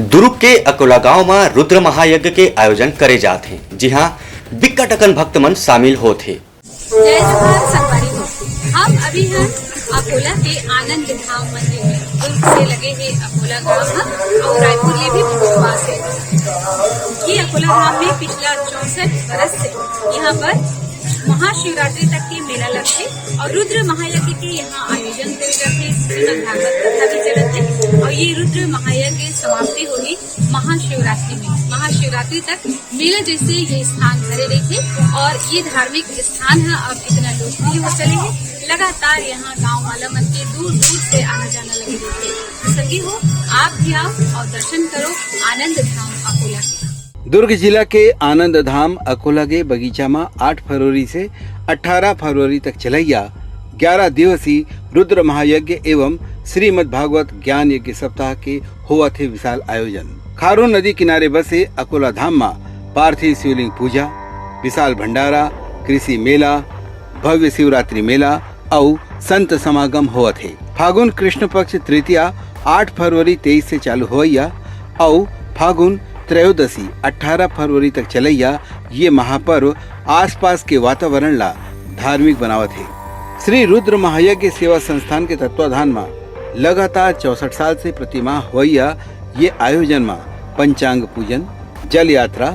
दुर्ग के अकोला गांव में रुद्र महायज्ञ के आयोजन करे जाते हैं। जी हाँ, बिक्का टकन भक्त मन शामिल होते। जय जोहार संगवारी हो। हम अभी हैं अकोला के आनंद धाम मंदिर में। दुर्ग से लगे हैं अकोला गांव और रायपुर ये भी पास है। ये अकोला गांव में पिछला 64 बरस से यहाँ पर महाशिवरात्रि तक के मेला लगते और रुद्र महायज्ञ के यहाँ आयोजन करे जाते। श्रीमद् भागवत कथा भी चलते और ये रुद्र महायज्ञ समाप्ति होगी महाशिवरात्रि में। महाशिवरात्रि तक मेला जैसे ये स्थान भरे रहते और ये धार्मिक स्थान है अब इतना लोकप्रिय हो चले हैं। लगातार यहाँ गांव वाला मन के दूर दूर से आना जाना लगे रहते। संगी हो, आप भी आओ और दर्शन करो आनंद धाम अकोला के। दुर्ग जिला के आनंद धाम अकोला के बगीचा में 8 फरवरी से 18 फरवरी तक चलैया 11 दिवसीय रुद्र महायज्ञ एवं श्रीमद् भागवत ज्ञान यज्ञ सप्ताह के हुआ थे विशाल आयोजन। खारून नदी किनारे बसे अकोला धाम में पार्थिव शिवलिंग पूजा, विशाल भंडारा, कृषि मेला, भव्य शिवरात्रि मेला और संत समागम हुआ थे। फागुन कृष्ण पक्ष तृतीया 8 फरवरी 23 से चालू हुआ और फागुन त्रयोदशी 18 फरवरी तक चलैया ये महापर्व आसपास के वातावरण ला धार्मिक बनावत है। श्री रुद्र महायज्ञ सेवा संस्थान के तत्वाधान में लगातार 64 साल से प्रतिमाह हुआ ये आयोजन में पंचांग पूजन, जल यात्रा,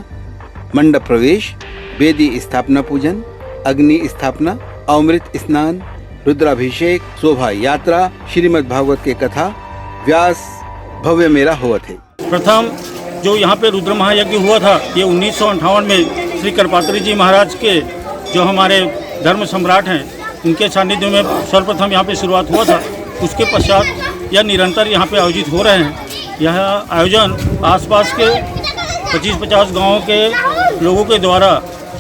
मंडप प्रवेश, वेदी स्थापना पूजन, अग्नि स्थापना, अमृत स्नान, रुद्राभिषेक, शोभा यात्रा, श्रीमद् भागवत के कथा, व्यास भव्य मेला हुआ थे। प्रथम जो यहाँ पे रुद्र महायज्ञ हुआ था ये 1958 में श्री करपात्री जी महाराज के जो हमारे धर्म सम्राट हैं उनके सानिध्य में सर्वप्रथम यहाँ पे शुरुआत हुआ था। उसके पश्चात यह निरंतर यहाँ पे आयोजित हो रहे हैं। यह आयोजन आसपास के 25-50 गाँवों के लोगों के द्वारा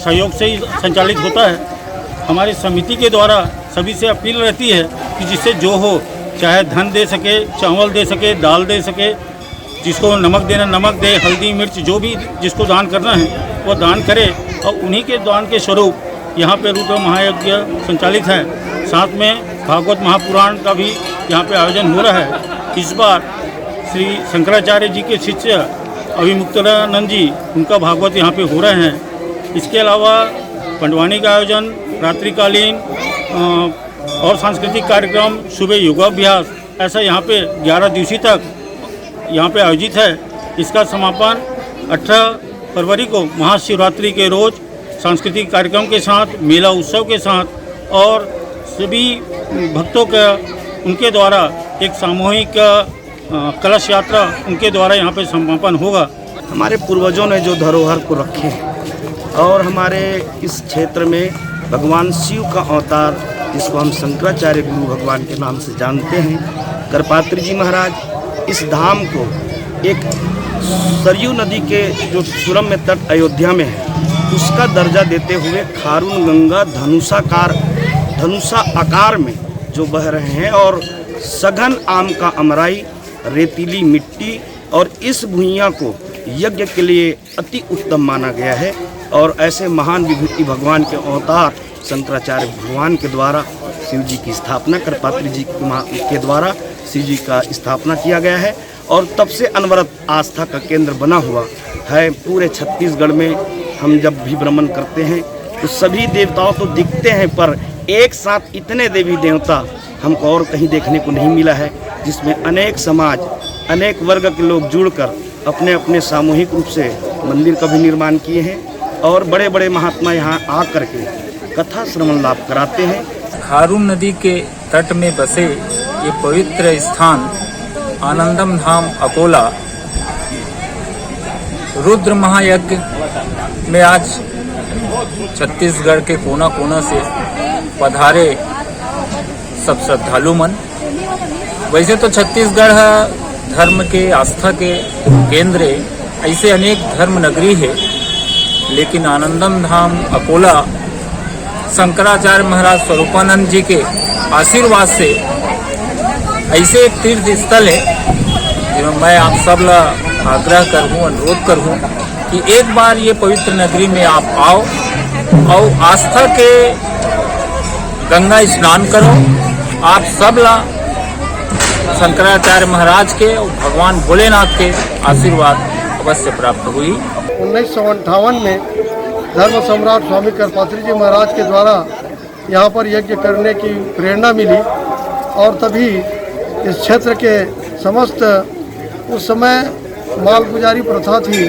सहयोग से ही संचालित होता है। हमारी समिति के द्वारा सभी से अपील रहती है कि जिससे जो हो, चाहे धन दे सके, चावल दे सके, दाल दे सके, जिसको नमक देना नमक दे, हल्दी मिर्च जो भी जिसको दान करना है वो दान करे और उन्हीं के दान के स्वरूप यहाँ पे रुद्र महायज्ञ संचालित है। साथ में भागवत महापुराण का भी यहाँ पे आयोजन हो रहा है। इस बार श्री शंकराचार्य जी के शिष्य अभिमुक्तानंद जी उनका भागवत यहाँ पे हो रहे हैं। इसके अलावा पंडवानी का आयोजन, रात्रिकालीन और सांस्कृतिक कार्यक्रम, सुबह योगाभ्यास, ऐसा यहाँ पे 11 दिवसीय तक यहाँ पे आयोजित है। इसका समापन 18 फरवरी को महाशिवरात्रि के रोज सांस्कृतिक कार्यक्रम के साथ, मेला उत्सव के साथ और सभी भक्तों का उनके द्वारा एक सामूहिक कलश यात्रा उनके द्वारा यहाँ पे समापन होगा। हमारे पूर्वजों ने जो धरोहर को रखे और हमारे इस क्षेत्र में भगवान शिव का अवतार जिसको हम शंकराचार्य गुरु भगवान के नाम से जानते हैं, करपात्री जी महाराज इस धाम को एक सरयू नदी के जो सुरम्य तट अयोध्या में है उसका दर्जा देते हुए खारून गंगा धनुषा आकार में जो बह रहे हैं और सघन आम का अमराई, रेतीली मिट्टी और इस भूइयाँ को यज्ञ के लिए अति उत्तम माना गया है। और ऐसे महान विभूति भगवान के अवतार शंकराचार्य भगवान के द्वारा शिव जी की स्थापना, करपात्री जी के द्वारा शिव जी का स्थापना किया गया है और तब से अनवरत आस्था का केंद्र बना हुआ है। पूरे छत्तीसगढ़ में हम जब भी भ्रमण करते हैं तो सभी देवताओं तो दिखते हैं पर एक साथ इतने देवी देवता हमको और कहीं देखने को नहीं मिला है, जिसमें अनेक समाज, अनेक वर्ग के लोग जुड़कर अपने अपने सामूहिक रूप से मंदिर का भी निर्माण किए हैं और बड़े बड़े महात्मा यहाँ आकर के कथा श्रवण लाभ कराते हैं। खारून नदी के तट में बसे ये पवित्र स्थान आनंदम धाम अकोला रुद्र महायज्ञ में आज छत्तीसगढ़ के कोना कोना से पधारे सब श्रद्धालु मन। वैसे तो छत्तीसगढ़ धर्म के, आस्था के केंद्र, ऐसे अनेक धर्म नगरी है, लेकिन आनंदम धाम अकोला शंकराचार्य महाराज स्वरूपानंद जी के आशीर्वाद से ऐसे एक तीर्थ स्थल है जिसमें मैं आप सब ला आग्रह करूँ, अनुरोध करूँ कि एक बार ये पवित्र नगरी में आप आओ और आस्था के गंगा स्नान करो। आप सब ला शंकराचार्य महाराज के और भगवान भोलेनाथ के आशीर्वाद अवश्य प्राप्त हुई। 1958 में धर्म सम्राट स्वामी करपात्री जी महाराज के द्वारा यहाँ पर यज्ञ करने की प्रेरणा मिली और तभी इस क्षेत्र के समस्त, उस समय मालगुजारी प्रथा थी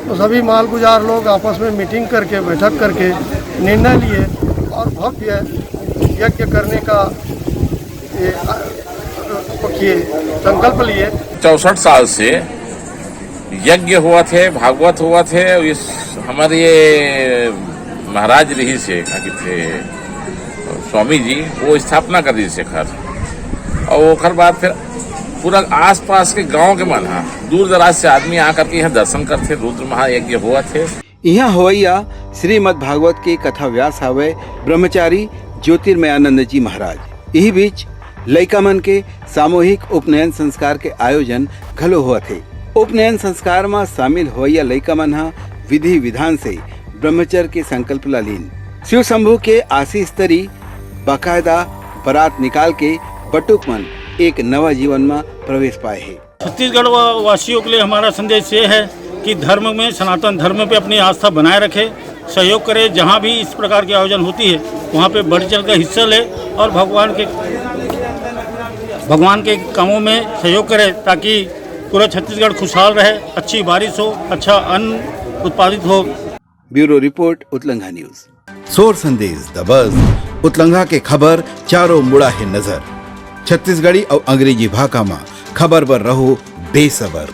तो सभी मालगुजार लोग आपस में मीटिंग करके, बैठक करके निर्णय लिए और भव्य यज्ञ करने का संकल्प लिए। 64 साल से यज्ञ हुआ थे, भागवत हुआ थे। इस हमारे ये महाराज रही से थे स्वामी जी, वो स्थापना कर दी शेखर, और ओखर बाद फिर पूरा आसपास के गांव के मन दूर दराज से आदमी आकर के यहाँ दर्शन करते। रुद्र महायज्ञ हुआ थे। यहाँ होइया श्रीमद् भागवत के कथा व्यास हवे ब्रह्मचारी ज्योतिर्मयानंद जी महाराज। यही बीच लइका मन के सामूहिक उपनयन संस्कार के आयोजन घलो हुआ थे। उपनयन संस्कार में शामिल होइया लइका मन विधि विधान से ब्रह्मचर्य के संकल्प ला लीन। शिव शंभू के आशीष तरी बाकायदा बारात निकाल के बटुक मन एक नवा जीवन में प्रवेश पाए है। छत्तीसगढ़ वासियों के लिए हमारा संदेश ये है कि धर्म में, सनातन धर्म पे अपनी आस्था बनाए रखे, सहयोग करे। जहाँ भी इस प्रकार की आयोजन होती है वहाँ पे बढ़ चढ़ कर हिस्सा ले और भगवान के कामों में सहयोग करे ताकि पूरा छत्तीसगढ़ खुशहाल रहे, अच्छी बारिश हो, अच्छा अन्न उत्पादित हो। ब्यूरो रिपोर्ट, उतलंघा न्यूज। सोर संदेश द बज़ उतलंघा के खबर चारों मुड़ा है नजर। छत्तीसगढ़ी और अंग्रेजी भाषा में खबर पर रहो बेसबर।